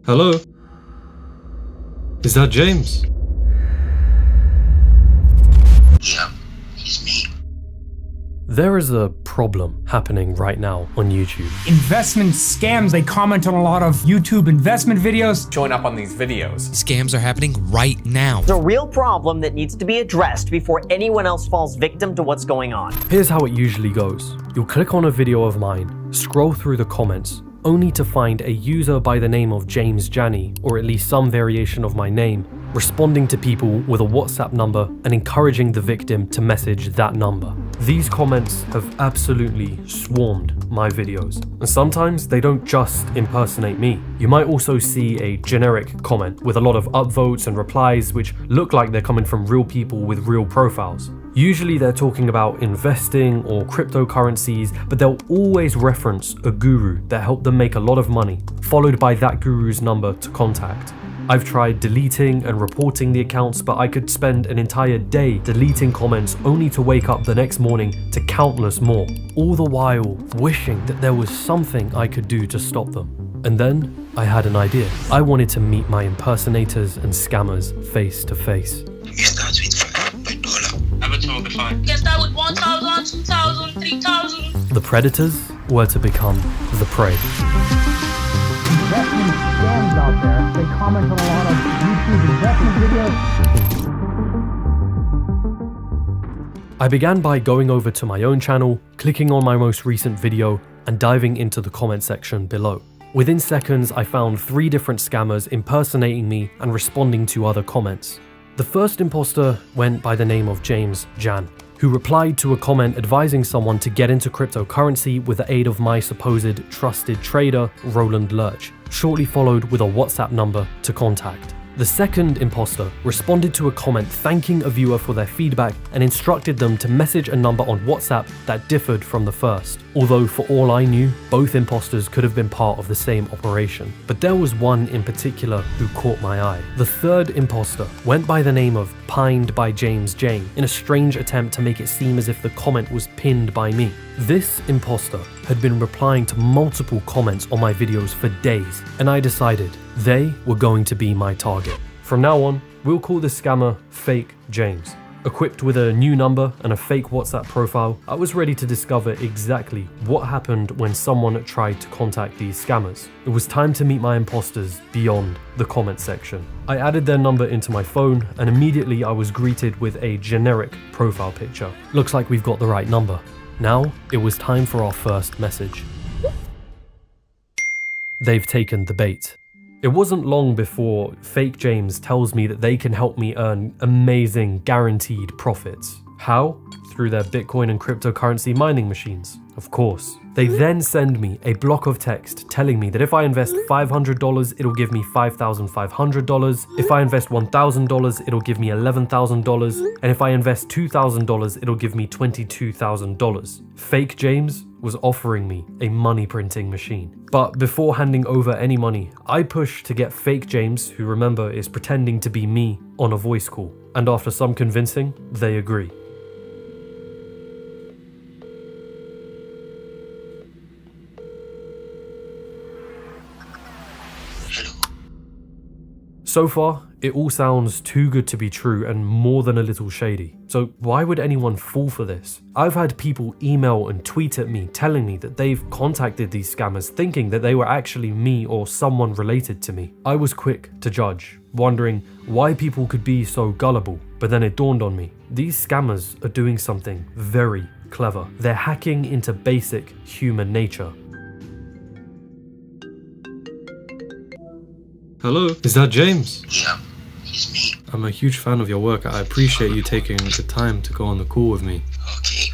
Hello? Is that James? Yeah, it's me. There is a problem happening right now on YouTube. Investment scams, they comment on a lot of YouTube investment videos. Showing up on these videos. Scams are happening right now. It's a real problem that needs to be addressed before anyone else falls victim to what's going on. Here's how it usually goes. You'll click on a video of mine, scroll through the comments, only to find a user by the name of James Jani, or at least some variation of my name, responding to people with a WhatsApp number and encouraging the victim to message that number. These comments have absolutely swarmed my videos, and sometimes they don't just impersonate me. You might also see a generic comment with a lot of upvotes and replies which look like they're coming from real people with real profiles. Usually they're talking about investing or cryptocurrencies, but they'll always reference a guru that helped them make a lot of money, followed by that guru's number to contact. I've tried deleting and reporting the accounts, but I could spend an entire day deleting comments only to wake up the next morning to countless more, all the while wishing that there was something I could do to stop them. And then I had an idea. I wanted to meet my impersonators and scammers face to face. You start with $500. Have a talk before. Get that with 1,000, 2,000, 3,000. The predators were to become the prey. Investment scams out there, they comment on a lot of YouTube investment videos. I began by going over to my own channel, clicking on my most recent video, and diving into the comment section below. Within seconds, I found 3 different scammers impersonating me and responding to other comments. The first imposter went by the name of James Jani, who replied to a comment advising someone to get into cryptocurrency with the aid of my supposed trusted trader, Roland Lurch, shortly followed with a WhatsApp number to contact. The second imposter responded to a comment thanking a viewer for their feedback and instructed them to message a number on WhatsApp that differed from the first. Although for all I knew, both imposters could have been part of the same operation. But there was one in particular who caught my eye. The third imposter went by the name of Pined by James Jani in a strange attempt to make it seem as if the comment was pinned by me. This imposter had been replying to multiple comments on my videos for days, and I decided they were going to be my target. From now on, we'll call this scammer Fake James. Equipped with a new number and a fake WhatsApp profile, I was ready to discover exactly what happened when someone tried to contact these scammers. It was time to meet my imposters beyond the comment section. I added their number into my phone, and immediately I was greeted with a generic profile picture. Looks like we've got the right number. Now, it was time for our first message. They've taken the bait. It wasn't long before Fake James tells me that they can help me earn amazing guaranteed profits. How? Through their Bitcoin and cryptocurrency mining machines, of course. They then send me a block of text telling me that if I invest $500, it'll give me $5,500. If I invest $1,000, it'll give me $11,000. And if I invest $2,000, it'll give me $22,000. Fake James was offering me a money printing machine. But before handing over any money, I push to get Fake James, who remember is pretending to be me, on a voice call. And after some convincing, they agree. So far, it all sounds too good to be true and more than a little shady. So why would anyone fall for this? I've had people email and tweet at me telling me that they've contacted these scammers thinking that they were actually me or someone related to me. I was quick to judge, wondering why people could be so gullible. But then it dawned on me, these scammers are doing something very clever. They're hacking into basic human nature. Hello? Is that James? Yeah, it's me. I'm a huge fan of your work. I appreciate you taking the time to go on the call with me. Okay.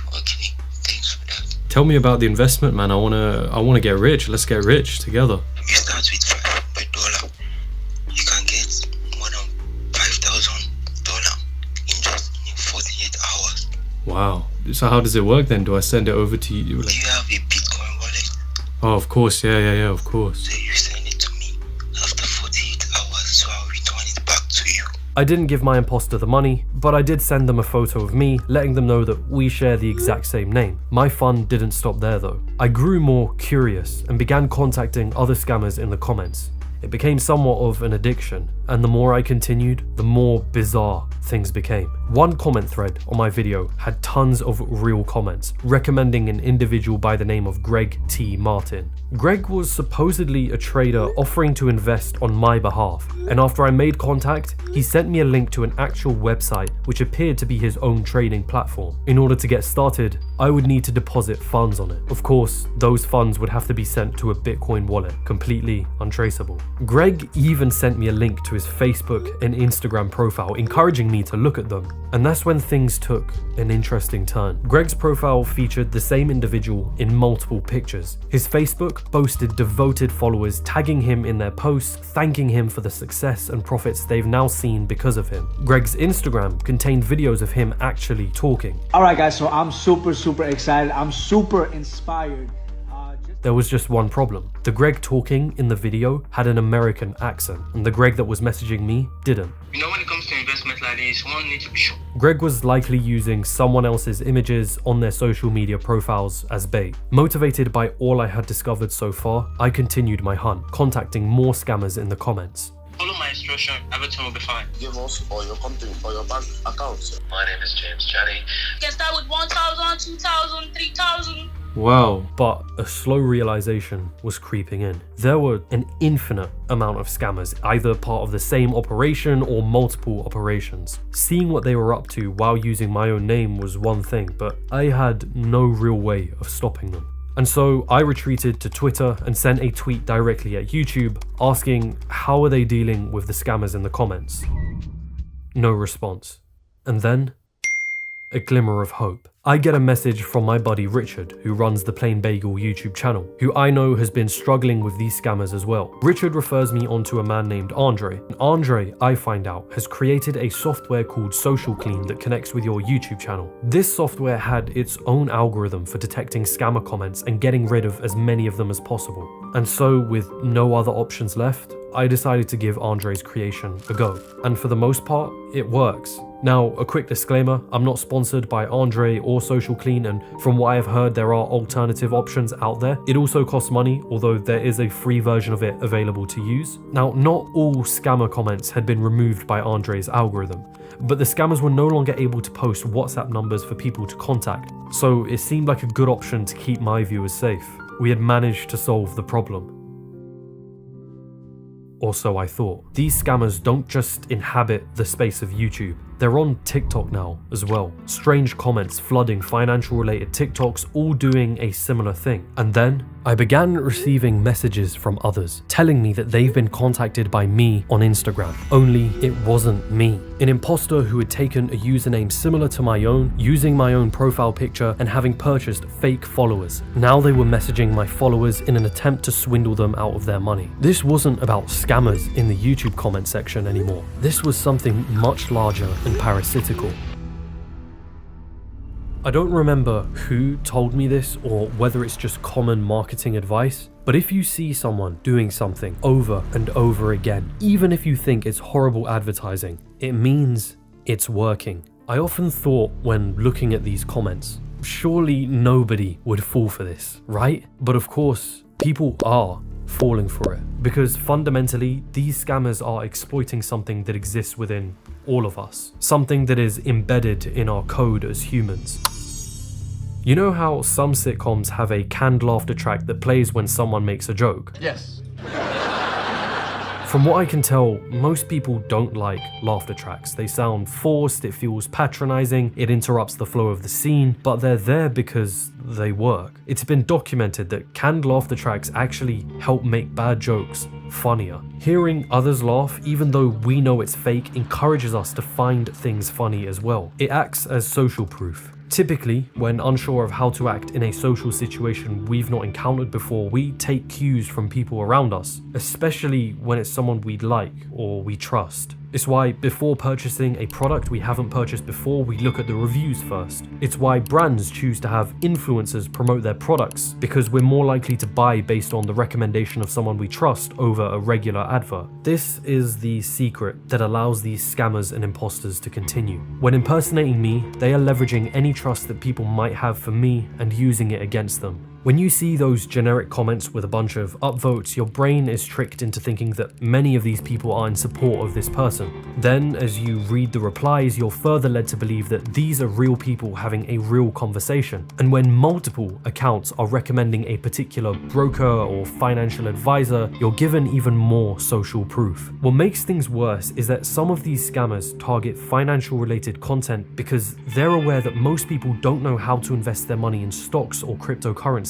Thanks for that. Tell me about the investment, man. I wanna get rich. Let's get rich together. You start with $500. You can get more than $5,000 in just 48 hours. Wow. So how does it work then? Do I send it over to you? Do you have a Bitcoin wallet? Oh, of course. Yeah, of course. So you send it to me after 48 hours, so I'll return it back to you. I didn't give my imposter the money, but I did send them a photo of me, letting them know that we share the exact same name. My fun didn't stop there though. I grew more curious and began contacting other scammers in the comments. It became somewhat of an addiction, and the more I continued, the more bizarre things became. One comment thread on my video had tons of real comments, recommending an individual by the name of Greg T. Martin. Greg was supposedly a trader offering to invest on my behalf, and after I made contact, he sent me a link to an actual website which appeared to be his own trading platform. In order to get started, I would need to deposit funds on it. Of course, those funds would have to be sent to a Bitcoin wallet, completely untraceable. Greg even sent me a link to his Facebook and Instagram profile, encouraging me to look at them. And that's when things took an interesting turn. Greg's profile featured the same individual in multiple pictures. His Facebook boasted devoted followers tagging him in their posts, thanking him for the success and profits they've now seen because of him. Greg's Instagram contained videos of him actually talking. Alright guys, so I'm super excited. I'm super inspired. There was just one problem. The Greg talking in the video had an American accent, and the Greg that was messaging me didn't. You know, when it comes to investment like this, one needs to be sure. Greg was likely using someone else's images on their social media profiles as bait. Motivated by all I had discovered so far, I continued my hunt, contacting more scammers in the comments. Follow my instruction, everything will be fine. Give us all your content or your bank accounts. My name is James Jani. Can start with 1,000, 2,000, 3,000. Wow. But a slow realization was creeping in. There were an infinite amount of scammers, either part of the same operation or multiple operations. Seeing what they were up to while using my own name was one thing, but I had no real way of stopping them. And so I retreated to Twitter and sent a tweet directly at YouTube asking how are they dealing with the scammers in the comments. No response. And then a glimmer of hope. I get a message from my buddy Richard, who runs the Plain Bagel YouTube channel, who I know has been struggling with these scammers as well. Richard refers me onto a man named Andre. And Andre, I find out, has created a software called Social Clean that connects with your YouTube channel. This software had its own algorithm for detecting scammer comments and getting rid of as many of them as possible. And so, with no other options left, I decided to give Andre's creation a go. And for the most part, it works. Now, a quick disclaimer, I'm not sponsored by Andre or Social Clean, and from what I've heard, there are alternative options out there. It also costs money, although there is a free version of it available to use. Now, not all scammer comments had been removed by Andre's algorithm, but the scammers were no longer able to post WhatsApp numbers for people to contact, so it seemed like a good option to keep my viewers safe. We had managed to solve the problem. Or so I thought. These scammers don't just inhabit the space of YouTube. They're on TikTok now as well. Strange comments flooding financial related TikToks, all doing a similar thing. And then I began receiving messages from others telling me that they've been contacted by me on Instagram, only it wasn't me. An imposter who had taken a username similar to my own, using my own profile picture and having purchased fake followers. Now they were messaging my followers in an attempt to swindle them out of their money. This wasn't about scammers in the YouTube comment section anymore. This was something much larger and parasitical. I don't remember who told me this or whether it's just common marketing advice, but if you see someone doing something over and over again, even if you think it's horrible advertising, it means it's working. I often thought when looking at these comments, surely nobody would fall for this, right? But of course, people are falling for it, because fundamentally these scammers are exploiting something that exists within all of us, something that is embedded in our code as humans. You know how some sitcoms have a canned laughter track that plays when someone makes a joke? Yes. From what I can tell, most people don't like laughter tracks. They sound forced, it feels patronizing, it interrupts the flow of the scene, but they're there because they work. It's been documented that canned laughter tracks actually help make bad jokes funnier. Hearing others laugh, even though we know it's fake, encourages us to find things funny as well. It acts as social proof. Typically, when unsure of how to act in a social situation we've not encountered before, we take cues from people around us, especially when it's someone we like or we trust. It's why before purchasing a product we haven't purchased before, we look at the reviews first. It's why brands choose to have influencers promote their products, because we're more likely to buy based on the recommendation of someone we trust over a regular advert. This is the secret that allows these scammers and imposters to continue. When impersonating me, they are leveraging any trust that people might have for me and using it against them. When you see those generic comments with a bunch of upvotes, your brain is tricked into thinking that many of these people are in support of this person. Then, as you read the replies, you're further led to believe that these are real people having a real conversation. And when multiple accounts are recommending a particular broker or financial advisor, you're given even more social proof. What makes things worse is that some of these scammers target financial related content because they're aware that most people don't know how to invest their money in stocks or cryptocurrencies.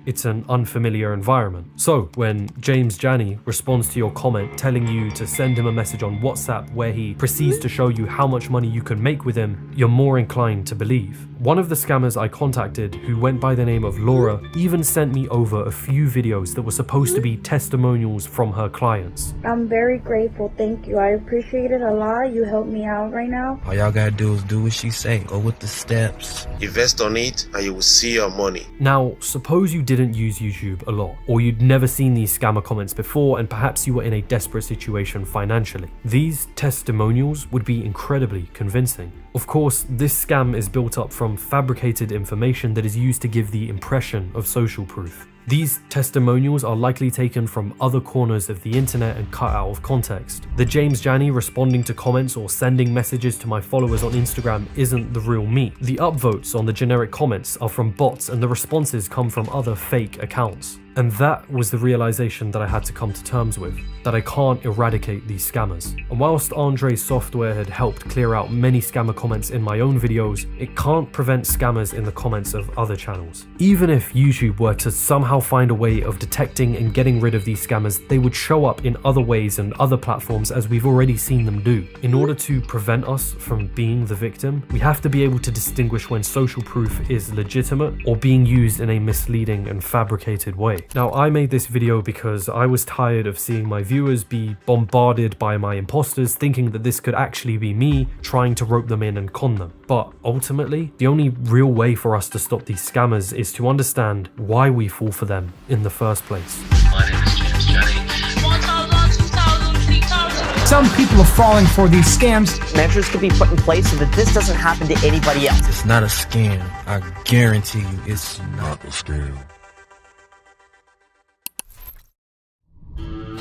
It's an unfamiliar environment. So when James Jani responds to your comment telling you to send him a message on WhatsApp where he proceeds to show you how much money you can make with him, you're more inclined to believe. One of the scammers I contacted, who went by the name of Laura, even sent me over a few videos that were supposed to be testimonials from her clients. I'm very grateful, thank you. I appreciate it a lot. You helped me out right now. All y'all gotta do is do what she say. Go with the steps. Invest on it and you will see your money. Now, suppose you didn't use YouTube a lot, or you'd never seen these scammer comments before, and perhaps you were in a desperate situation financially. These testimonials would be incredibly convincing. Of course, this scam is built up from fabricated information that is used to give the impression of social proof. These testimonials are likely taken from other corners of the internet and cut out of context. The James Jani responding to comments or sending messages to my followers on Instagram isn't the real me. The upvotes on the generic comments are from bots and the responses come from other fake accounts. And that was the realization that I had to come to terms with, that I can't eradicate these scammers. And whilst Andre's software had helped clear out many scammer comments in my own videos, it can't prevent scammers in the comments of other channels. Even if YouTube were to somehow find a way of detecting and getting rid of these scammers, they would show up in other ways and other platforms, as we've already seen them do. In order to prevent us from being the victim, we have to be able to distinguish when social proof is legitimate or being used in a misleading and fabricated way. Now, I made this video because I was tired of seeing my viewers be bombarded by my imposters, thinking that this could actually be me trying to rope them in and con them. But ultimately, the only real way for us to stop these scammers is to understand why we fall for them in the first place. My name is James Jani. 1,000, 2,000, 3,000. Some people are falling for these scams. Measures could be put in place so that this doesn't happen to anybody else. It's not a scam. I guarantee you it's not a scam.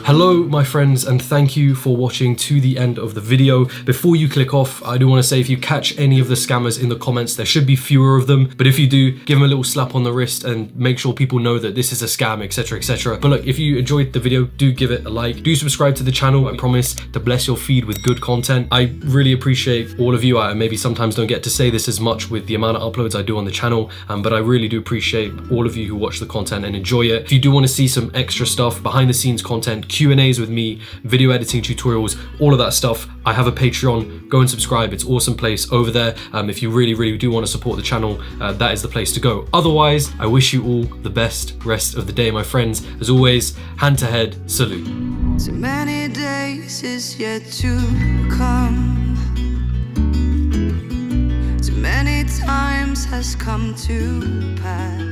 Hello my friends, and thank you for watching to the end of the video. Before you click off, I do want to say if you catch any of the scammers in the comments, there should be fewer of them, but if you do, give them a little slap on the wrist and make sure people know that this is a scam, etc, etc. But look, if you enjoyed the video, do give it a like, do subscribe to the channel. I promise to bless your feed with good content. I really appreciate all of you. I maybe sometimes don't get to say this as much with the amount of uploads I do on the channel, but I really do appreciate all of you who watch the content and enjoy it. If you do want to see some extra stuff, behind the scenes content, Q&As with me, video editing tutorials, all of that stuff, I have a Patreon. Go and subscribe. It's an awesome place over there. If you really do want to support the channel, that is the place to go. Otherwise, I wish you all the best rest of the day, my friends. As always, hand to head, salute. So many days is yet to come. Too many times has come to pass.